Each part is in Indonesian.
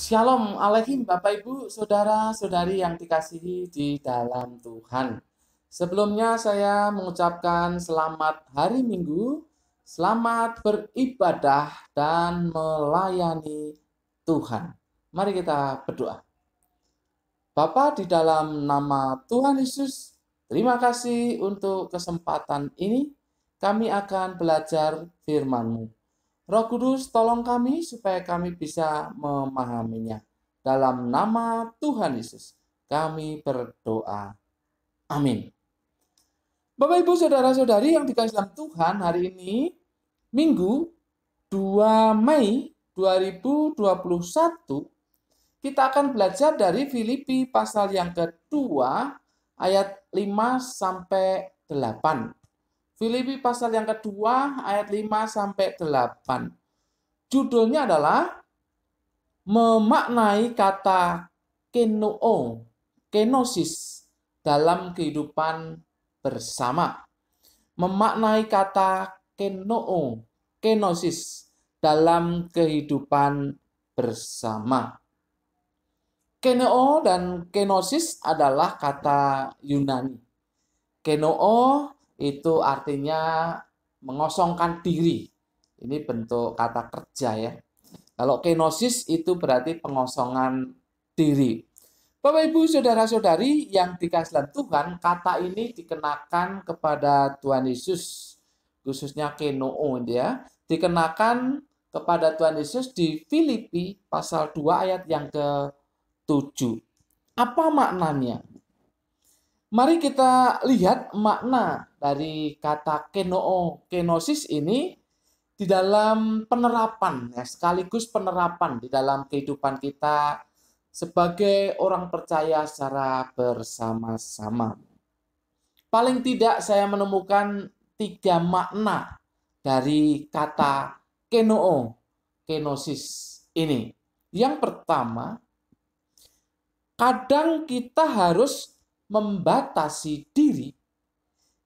Shalom Alaikum Bapak Ibu, Saudara-saudari yang dikasihi di dalam Tuhan. Sebelumnya saya mengucapkan selamat hari Minggu, selamat beribadah dan melayani Tuhan. Mari kita berdoa. Bapa, di dalam nama Tuhan Yesus, terima kasih untuk kesempatan ini. Kami akan belajar firman-Mu. Roh Kudus, tolong kami supaya kami bisa memahaminya. Dalam nama Tuhan Yesus, kami berdoa. Amin. Bapak, Ibu, Saudara-saudari yang dikasihi dalam Tuhan, hari ini Minggu 2 Mei 2021, kita akan belajar dari Filipi pasal yang kedua, ayat 5-8. Filipi pasal yang kedua ayat 5-8. Judulnya adalah memaknai kata kenoo, kenosis dalam kehidupan bersama. Memaknai kata kenoo, kenosis dalam kehidupan bersama. Kenoo dan kenosis adalah kata Yunani. Kenoo itu artinya mengosongkan diri. Ini bentuk kata kerja ya. Kalau kenosis itu berarti pengosongan diri. Bapak Ibu Saudara-saudari yang dikasihi dalam Tuhan, kata ini dikenakan kepada Tuhan Yesus. Khususnya kenoo ya. Dikenakan kepada Tuhan Yesus di Filipi pasal 2 ayat yang ke-7. Apa maknanya? Mari kita lihat makna dari kata kenoo, kenosis ini di dalam penerapan, ya, sekaligus penerapan di dalam kehidupan kita sebagai orang percaya secara bersama-sama. Paling tidak saya menemukan 3 makna dari kata kenoo, kenosis ini. Yang pertama, kadang kita harus membatasi diri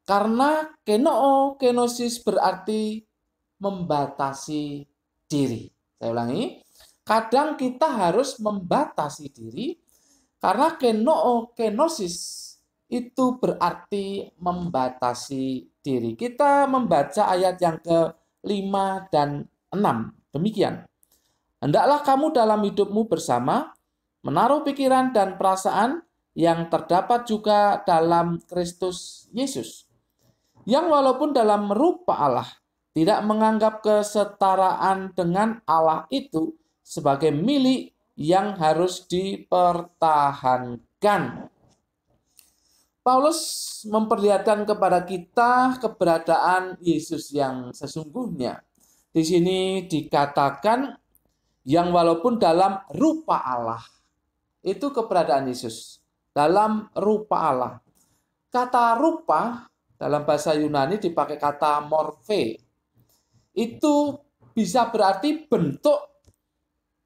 karena kenoo, kenosis berarti membatasi diri. Saya ulangi, kadang kita harus membatasi diri karena kenoo, kenosis itu berarti membatasi diri. Kita membaca ayat yang ke-5 dan 6. Demikian. Hendaklah kamu dalam hidupmu bersama menaruh pikiran dan perasaan yang terdapat juga dalam Kristus Yesus, yang walaupun dalam rupa Allah tidak menganggap kesetaraan dengan Allah itu sebagai milik yang harus dipertahankan. Paulus memperlihatkan kepada kita keberadaan Yesus yang sesungguhnya. Di sini dikatakan yang walaupun dalam rupa Allah, itu keberadaan Yesus. Dalam rupa Allah. Kata rupa dalam bahasa Yunani dipakai kata morphe. Itu bisa berarti bentuk,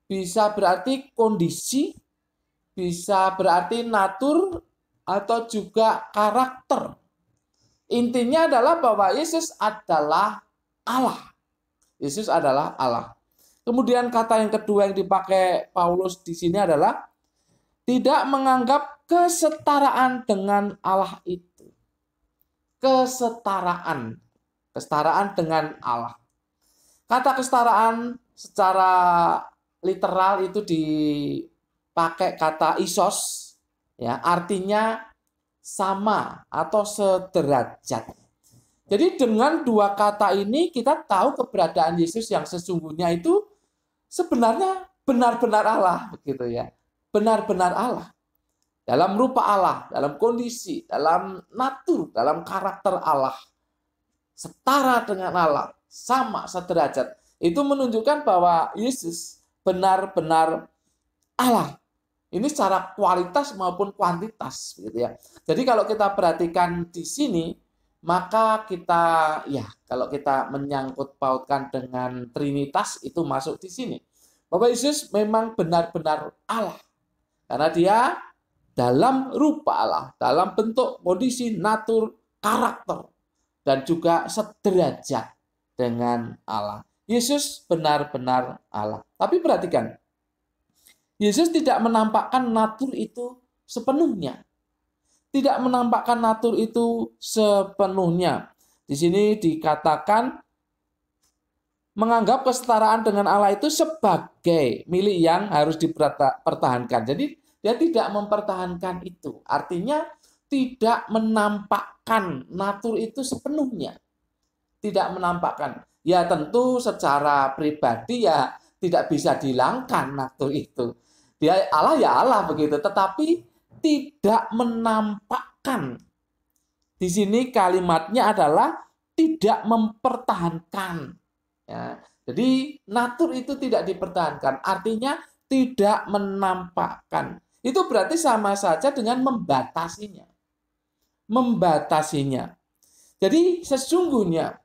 bisa berarti kondisi, bisa berarti natur, atau juga karakter. Intinya adalah bahwa Yesus adalah Allah. Yesus adalah Allah. Kemudian kata yang kedua yang dipakai Paulus di sini adalah tidak menganggap kesetaraan dengan Allah itu. Kesetaraan dengan Allah. Kata kesetaraan secara literal itu dipakai kata isos, ya, artinya sama atau sederajat. Jadi dengan dua kata ini kita tahu keberadaan Yesus yang sesungguhnya itu sebenarnya benar-benar Allah, begitu ya. Benar-benar Allah. Dalam rupa Allah, dalam kondisi, dalam natur, dalam karakter Allah. Setara dengan Allah, sama sederajat. Itu menunjukkan bahwa Yesus benar-benar Allah. Ini secara kualitas maupun kuantitas, gitu ya. Jadi kalau kita perhatikan di sini, maka kita, ya, kalau kita menyangkut pautkan dengan Trinitas itu masuk di sini. Bapak Yesus memang benar-benar Allah. Karena dia dalam rupa Allah, dalam bentuk, kondisi, natur, karakter, dan juga sederajat dengan Allah. Yesus benar-benar Allah. Tapi perhatikan, Yesus tidak menampakkan natur itu sepenuhnya. Tidak menampakkan natur itu sepenuhnya. Di sini dikatakan menganggap kesetaraan dengan Allah itu sebagai milik yang harus dipertahankan. Jadi dia tidak mempertahankan itu. Artinya tidak menampakkan natur itu sepenuhnya. Tidak menampakkan. Ya tentu secara pribadi ya tidak bisa dihilangkan natur itu. Dia Allah ya Allah begitu, tetapi tidak menampakkan. Di sini kalimatnya adalah tidak mempertahankan. Ya, jadi natur itu tidak dipertahankan, artinya tidak menampakkan. Itu berarti sama saja dengan membatasinya. Membatasinya. Jadi sesungguhnya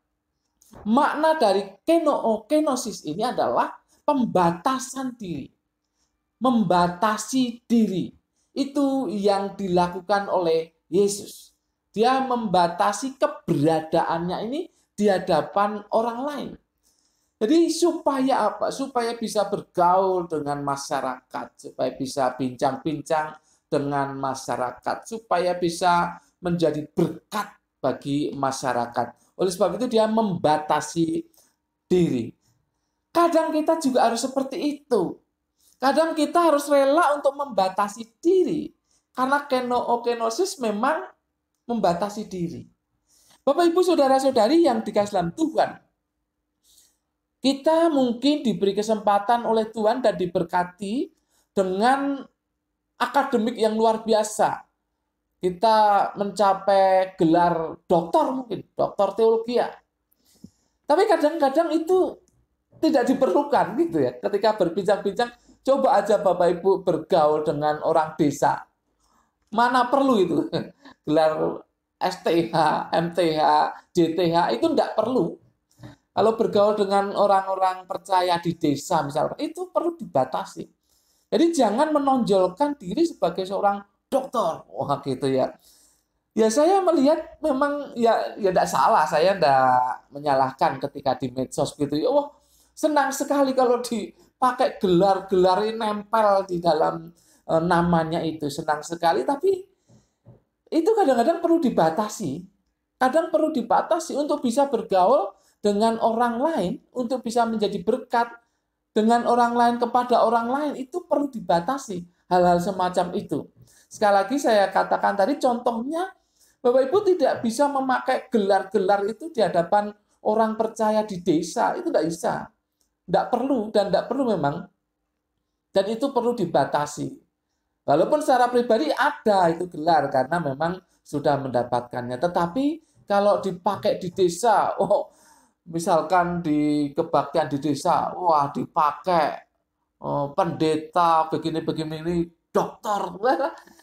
makna dari kenosis ini adalah pembatasan diri. Membatasi diri. Itu yang dilakukan oleh Yesus. Dia membatasi keberadaannya ini di hadapan orang lain. Jadi supaya apa? Supaya bisa bergaul dengan masyarakat, supaya bisa bincang-bincang dengan masyarakat, supaya bisa menjadi berkat bagi masyarakat. Oleh sebab itu dia membatasi diri. Kadang kita juga harus seperti itu. Kadang kita harus rela untuk membatasi diri. Karena kenosis memang membatasi diri. Bapak, Ibu, Saudara-saudari yang dikasihi dalam Tuhan, kita mungkin diberi kesempatan oleh Tuhan dan diberkati dengan akademik yang luar biasa. Kita mencapai gelar doktor mungkin, doktor teologi ya. Tapi kadang-kadang itu tidak diperlukan gitu ya. Ketika berbincang-bincang, coba aja Bapak Ibu bergaul dengan orang desa. Mana perlu itu gelar STH, MTH, JTH itu tidak perlu. Kalau bergaul dengan orang-orang percaya di desa misalnya, itu perlu dibatasi. Jadi jangan menonjolkan diri sebagai seorang dokter. Wah gitu ya. Ya saya melihat memang ya tidak salah, saya tidak menyalahkan ketika di medsos gitu. Ya, wah senang sekali kalau dipakai gelar-gelar ini nempel di dalam namanya itu. Senang sekali, tapi itu kadang-kadang perlu dibatasi. Kadang perlu dibatasi untuk bisa bergaul dengan orang lain, untuk bisa menjadi berkat dengan orang lain kepada orang lain, itu perlu dibatasi hal-hal semacam itu. Sekali lagi saya katakan tadi contohnya, Bapak Ibu tidak bisa memakai gelar-gelar itu di hadapan orang percaya di desa, itu tidak bisa. Tidak perlu dan tidak perlu memang. Dan itu perlu dibatasi. Walaupun secara pribadi ada itu gelar karena memang sudah mendapatkannya. Tetapi kalau dipakai di desa, misalkan di kebaktian di desa, wah dipakai pendeta begini-begini, dokter,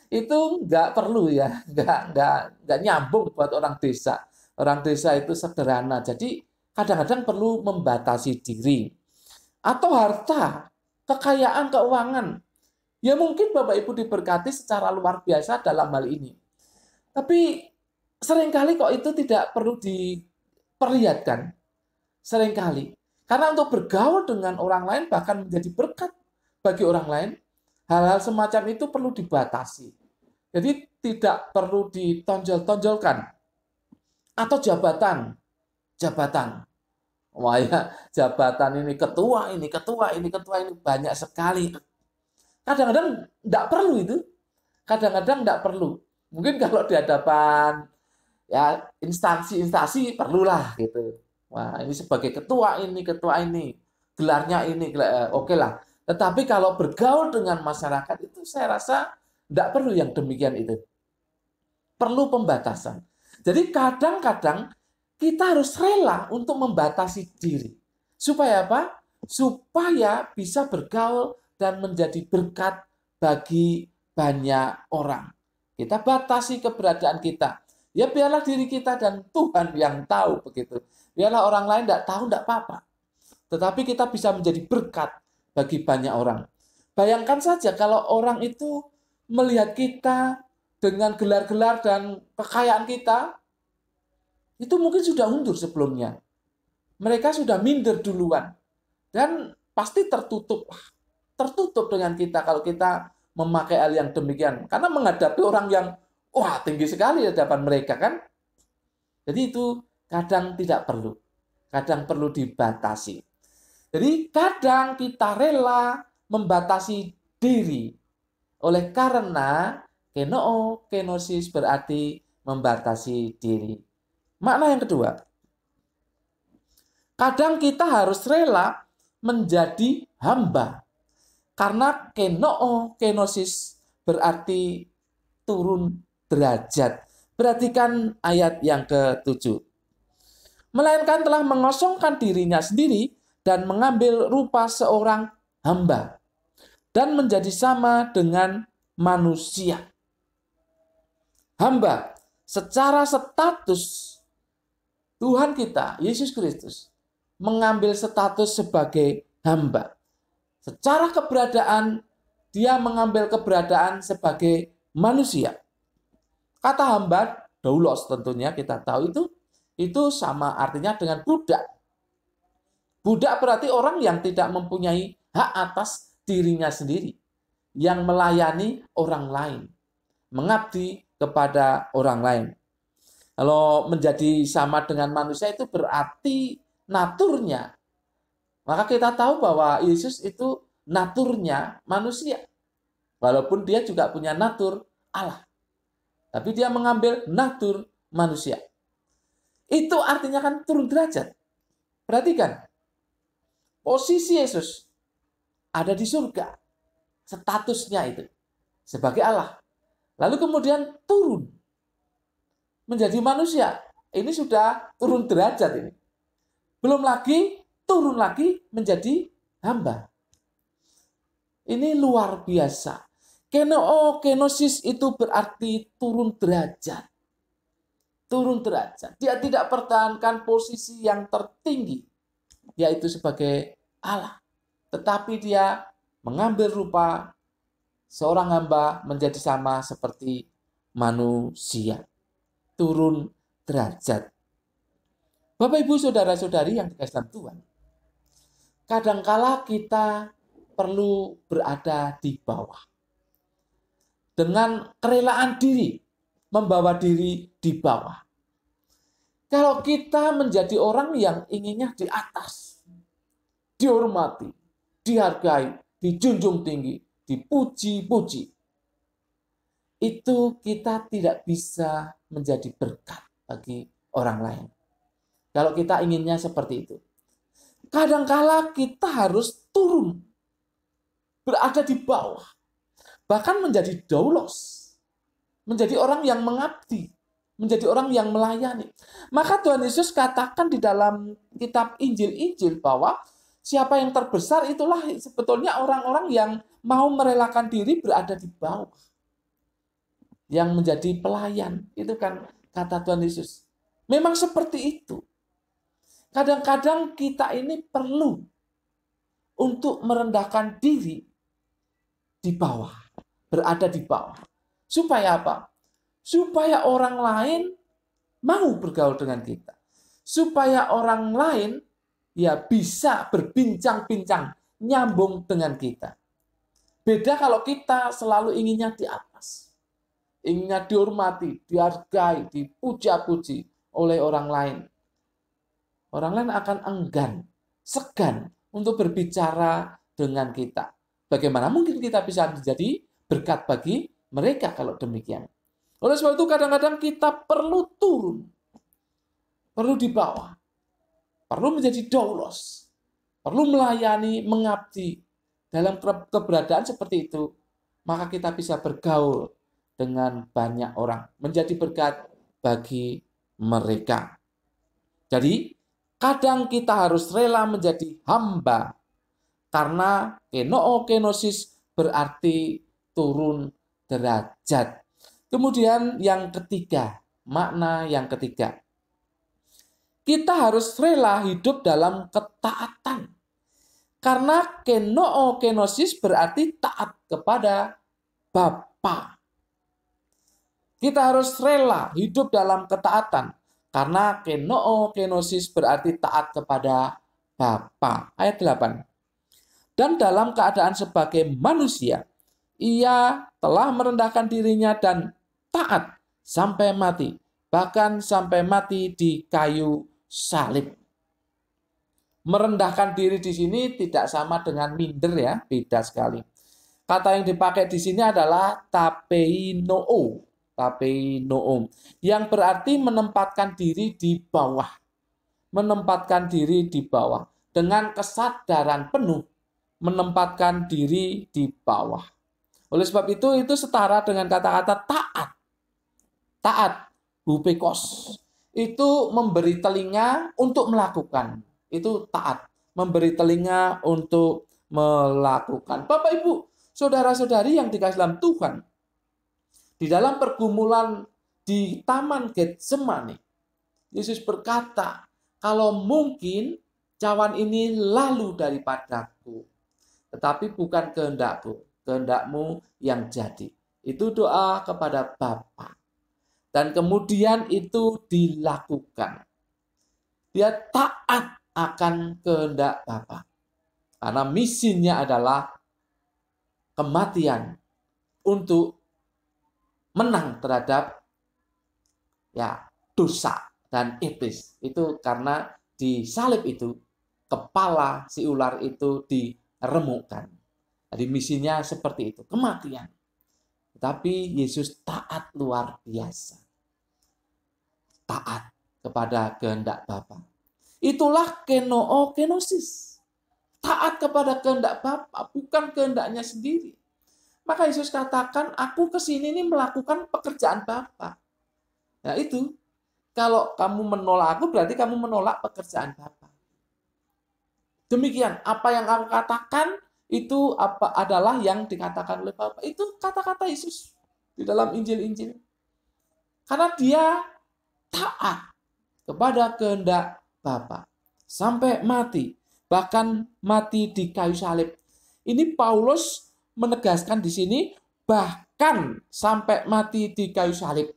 itu nggak perlu ya, nggak nyambung buat orang desa. Orang desa itu sederhana, jadi kadang-kadang perlu membatasi diri. Atau harta, kekayaan, keuangan. Ya mungkin Bapak Ibu diberkati secara luar biasa dalam hal ini. Tapi seringkali kok itu tidak perlu diperlihatkan. Seringkali. Karena untuk bergaul dengan orang lain bahkan menjadi berkat bagi orang lain, hal-hal semacam itu perlu dibatasi. Jadi tidak perlu ditonjol-tonjolkan. Atau jabatan. Jabatan. Wah ya, jabatan ini ketua, ini ketua, ini ketua, ini banyak sekali. Kadang-kadang tidak perlu itu. Kadang-kadang tidak perlu. Mungkin kalau di hadapan ya instansi-instansi perlulah gitu. Wah, ini sebagai ketua ini, gelarnya ini, oke lah. Tetapi kalau bergaul dengan masyarakat itu saya rasa tidak perlu yang demikian itu. Perlu pembatasan. Jadi kadang-kadang kita harus rela untuk membatasi diri. Supaya apa? Supaya bisa bergaul dan menjadi berkat bagi banyak orang. Kita batasi keberadaan kita. Ya biarlah diri kita dan Tuhan yang tahu begitu. Biarlah orang lain tidak tahu, tidak apa-apa. Tetapi kita bisa menjadi berkat bagi banyak orang. Bayangkan saja kalau orang itu melihat kita dengan gelar-gelar dan kekayaan kita, itu mungkin sudah mundur sebelumnya. Mereka sudah minder duluan. Dan pasti tertutup. tertutup dengan kita kalau kita memakai hal yang demikian. Karena menghadapi orang yang wah tinggi sekali di hadapan mereka kan. Jadi itu kadang tidak perlu. Kadang perlu dibatasi. Jadi kadang kita rela membatasi diri. Oleh karena kenoo, kenosis berarti membatasi diri. Makna yang kedua, kadang kita harus rela menjadi hamba. Karena kenoo, kenosis berarti turun derajat. Perhatikan ayat yang ke-7. Melainkan telah mengosongkan dirinya sendiri dan mengambil rupa seorang hamba. Dan menjadi sama dengan manusia. Hamba, secara status Tuhan kita, Yesus Kristus, mengambil status sebagai hamba. Secara keberadaan, dia mengambil keberadaan sebagai manusia. Kata hamba, doulos tentunya kita tahu itu sama artinya dengan budak. Budak berarti orang yang tidak mempunyai hak atas dirinya sendiri, yang melayani orang lain, mengabdi kepada orang lain. Kalau menjadi sama dengan manusia itu berarti naturnya. Maka kita tahu bahwa Yesus itu naturnya manusia. Walaupun dia juga punya natur Allah. Tapi dia mengambil natur manusia. Itu artinya kan turun derajat. Perhatikan. Posisi Yesus ada di surga. Statusnya itu sebagai Allah. Lalu kemudian turun menjadi manusia. Ini sudah turun derajat ini. Belum lagi turun lagi menjadi hamba. Ini luar biasa. Kenoo, kenosis itu berarti turun derajat. Turun derajat. Dia tidak pertahankan posisi yang tertinggi, yaitu sebagai Allah. Tetapi dia mengambil rupa seorang hamba menjadi sama seperti manusia. Turun derajat. Bapak, Ibu, Saudara-saudari yang dikasihi dalam Tuhan, kadangkala kita perlu berada di bawah. Dengan kerelaan diri, membawa diri di bawah. Kalau kita menjadi orang yang inginnya di atas, dihormati, dihargai, dijunjung tinggi, dipuji-puji, itu kita tidak bisa menjadi berkat bagi orang lain. Kalau kita inginnya seperti itu. Kadangkala kita harus turun. Berada di bawah. Bahkan menjadi doulos. Menjadi orang yang mengabdi. Menjadi orang yang melayani. Maka Tuhan Yesus katakan di dalam kitab Injil-Injil bahwa siapa yang terbesar itulah sebetulnya orang-orang yang mau merelakan diri berada di bawah. Yang menjadi pelayan. Itu kan kata Tuhan Yesus. Memang seperti itu. Kadang-kadang kita ini perlu untuk merendahkan diri di bawah, berada di bawah. Supaya apa? Supaya orang lain mau bergaul dengan kita. Supaya orang lain ya bisa berbincang-bincang, nyambung dengan kita. Beda kalau kita selalu inginnya di atas. Inginnya dihormati, dihargai, dipuja-puji oleh orang lain. Orang lain akan enggan, segan untuk berbicara dengan kita. Bagaimana mungkin kita bisa menjadi berkat bagi mereka kalau demikian. Oleh sebab itu kadang-kadang kita perlu turun. Perlu di bawah. Perlu menjadi doulos. Perlu melayani, mengabdi. Dalam keberadaan seperti itu, maka kita bisa bergaul dengan banyak orang. Menjadi berkat bagi mereka. Jadi, kadang kita harus rela menjadi hamba. Karena kenoo, kenosis berarti turun derajat. Kemudian yang ketiga, makna yang ketiga. Kita harus rela hidup dalam ketaatan. Karena kenoo, kenosis berarti taat kepada Bapa. Kita harus rela hidup dalam ketaatan. Karena kenoo, kenosis berarti taat kepada Bapa. Ayat 8. Dan dalam keadaan sebagai manusia, ia telah merendahkan dirinya dan taat sampai mati, bahkan sampai mati di kayu salib. Merendahkan diri di sini tidak sama dengan minder ya, beda sekali. Kata yang dipakai di sini adalah tapeinoo, yang berarti menempatkan diri di bawah. Menempatkan diri di bawah dengan kesadaran penuh, menempatkan diri di bawah. Oleh sebab itu setara dengan kata-kata taat. Taat, hupekos. Itu memberi telinga untuk melakukan. Itu taat. Memberi telinga untuk melakukan. Bapak, Ibu, saudara-saudari yang dikasihi dalam Tuhan, di dalam pergumulan di Taman Getsemani, Yesus berkata, kalau mungkin cawan ini lalu daripadaku, tetapi bukan kehendakku, kehendakmu yang jadi. Itu doa kepada Bapa. Dan kemudian itu dilakukan. Dia taat akan kehendak Bapa. Karena misinya adalah kematian untuk menang terhadap dosa dan iblis. Itu karena di salib itu kepala si ular itu diremukkan. Jadi misinya seperti itu, kematian. Tapi Yesus taat luar biasa. Taat kepada kehendak Bapa. Itulah kenoo kenosis. Taat kepada kehendak Bapa, bukan kehendaknya sendiri. Maka Yesus katakan, aku kesini ini melakukan pekerjaan Bapa. Nah itu, kalau kamu menolak aku, berarti kamu menolak pekerjaan Bapa. Demikian, apa yang aku katakan, itu adalah yang dikatakan oleh Bapa. Itu kata-kata Yesus di dalam Injil-Injil. Karena dia taat kepada kehendak Bapa sampai mati, bahkan mati di kayu salib. Ini Paulus menegaskan di sini bahkan sampai mati di kayu salib.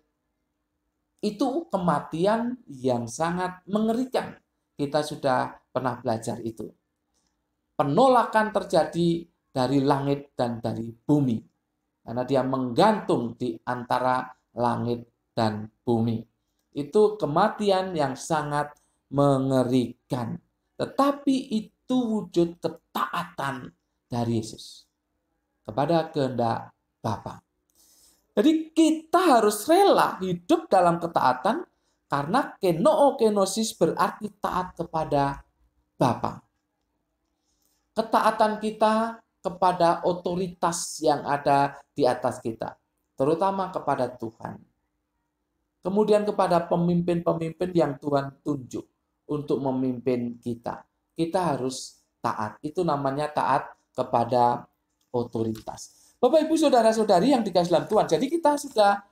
Itu kematian yang sangat mengerikan. Kita sudah pernah belajar itu. Penolakan terjadi dari langit dan dari bumi. Karena dia menggantung di antara langit dan bumi. Itu kematian yang sangat mengerikan. Tetapi itu wujud ketaatan dari Yesus kepada kehendak Bapa. Jadi kita harus rela hidup dalam ketaatan karena kenoo kenosis berarti taat kepada Bapa. Ketaatan kita kepada otoritas yang ada di atas kita, terutama kepada Tuhan. Kemudian kepada pemimpin-pemimpin yang Tuhan tunjuk untuk memimpin kita. Kita harus taat. Itu namanya taat kepada otoritas. Bapak, Ibu, saudara-saudari yang dikasihi dalam Tuhan. Jadi kita sudah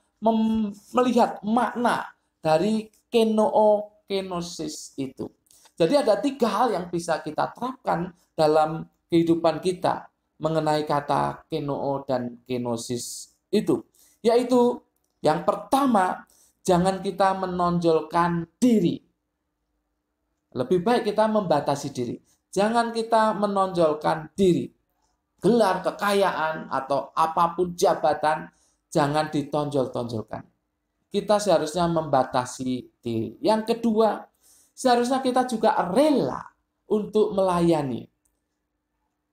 melihat makna dari kenoo kenosis itu. Jadi ada 3 hal yang bisa kita terapkan dalam kehidupan kita mengenai kata kenoo dan kenosis itu. Yaitu yang pertama, jangan kita menonjolkan diri. Lebih baik kita membatasi diri. Jangan kita menonjolkan diri. Gelar, kekayaan, atau apapun jabatan, jangan ditonjol-tonjolkan. Kita seharusnya membatasi diri. Yang kedua, seharusnya kita juga rela untuk melayani.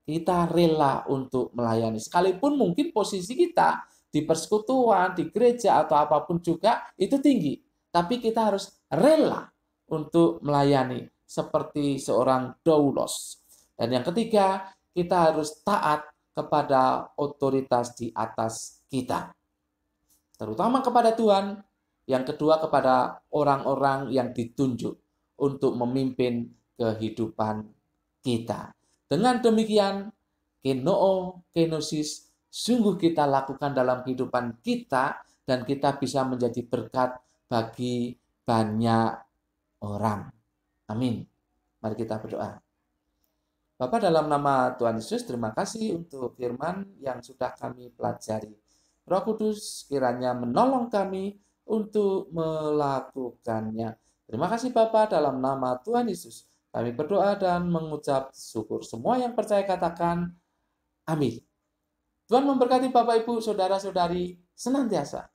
Kita rela untuk melayani. Sekalipun mungkin posisi kita di persekutuan, di gereja, atau apapun juga itu tinggi. Tapi kita harus rela untuk melayani. Seperti seorang doulos. Dan yang ketiga, kita harus taat kepada otoritas di atas kita. Terutama kepada Tuhan. Yang kedua kepada orang-orang yang ditunjuk untuk memimpin kehidupan kita. Dengan demikian, kenoo kenosis sungguh kita lakukan dalam kehidupan kita dan kita bisa menjadi berkat bagi banyak orang. Amin. Mari kita berdoa. Bapa, dalam nama Tuhan Yesus, terima kasih untuk firman yang sudah kami pelajari. Roh Kudus kiranya menolong kami untuk melakukannya. Terima kasih Bapa, dalam nama Tuhan Yesus. Kami berdoa dan mengucap syukur. Semua yang percaya katakan amin. Tuhan memberkati Bapak Ibu, saudara-saudari senantiasa.